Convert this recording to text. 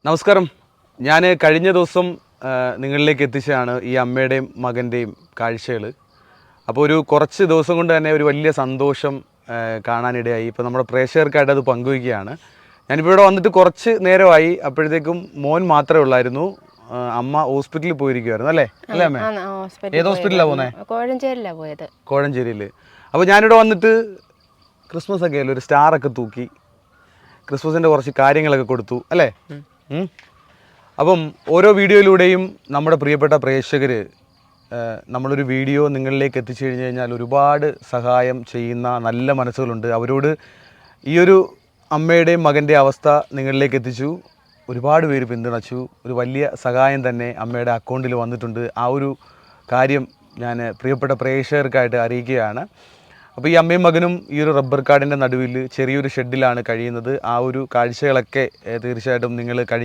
നമസ്കാരം. ഞാൻ കഴിഞ്ഞ ദിവസം നിങ്ങളിലേക്ക് എത്തിച്ചതാണ് ഈ അമ്മയുടെയും മകൻ്റെയും കാഴ്ചകൾ. അപ്പോൾ ഒരു കുറച്ച് ദിവസം കൊണ്ട് തന്നെ ഒരു വലിയ സന്തോഷം കാണാനിടയായി. ഇപ്പോൾ നമ്മുടെ പ്രേക്ഷകർക്കായിട്ട് അത് പങ്കുവയ്ക്കുകയാണ്. ഞാനിപ്പോൾ ഇവിടെ വന്നിട്ട് കുറച്ച് നേരമായി. അപ്പോഴത്തേക്കും മോൻ മാത്രമേ ഉള്ളായിരുന്നു. അമ്മ ഹോസ്പിറ്റലിൽ പോയിരിക്കുമായിരുന്നു അല്ലേ? അല്ലേ അമ്മേ? ഏത് ഹോസ്പിറ്റലിലാണ് പോകുന്നത്? കോഴഞ്ചേരിയിലാണ് പോയത്. കോഴഞ്ചേരിയിൽ. അപ്പോൾ ഞാനിവിടെ വന്നിട്ട് ക്രിസ്മസ് ഒക്കെ അല്ലേ, ഒരു സ്റ്റാറൊക്കെ തൂക്കി ക്രിസ്മസിൻ്റെ കുറച്ച് കാര്യങ്ങളൊക്കെ കൊടുത്തു അല്ലേ? അപ്പം ഓരോ വീഡിയോയിലൂടെയും നമ്മുടെ പ്രിയപ്പെട്ട പ്രേക്ഷകർ നമ്മളൊരു വീഡിയോ നിങ്ങളിലേക്ക് എത്തിച്ചു കഴിഞ്ഞാൽ ഒരുപാട് സഹായം ചെയ്യുന്ന നല്ല മനസ്സുകളുണ്ട്. അവരോട് ഈ ഒരു അമ്മയുടെയും മകൻ്റെ അവസ്ഥ നിങ്ങളിലേക്ക് എത്തിച്ചു. ഒരുപാട് പേര് പിന്തുണച്ചു. ഒരു വലിയ സഹായം തന്നെ അമ്മയുടെ അക്കൗണ്ടിൽ വന്നിട്ടുണ്ട്. ആ ഒരു കാര്യം ഞാൻ പ്രിയപ്പെട്ട പ്രേക്ഷകർക്കായിട്ട് അറിയിക്കുകയാണ്. അപ്പോൾ ഈ അമ്മയും മകനും ഈ ഒരു റബ്ബർ കാടിൻ്റെ നടുവിൽ ചെറിയൊരു ഷെഡിലാണ് കഴിയുന്നത്. ആ ഒരു കാഴ്ചകളൊക്കെ തീർച്ചയായിട്ടും നിങ്ങൾ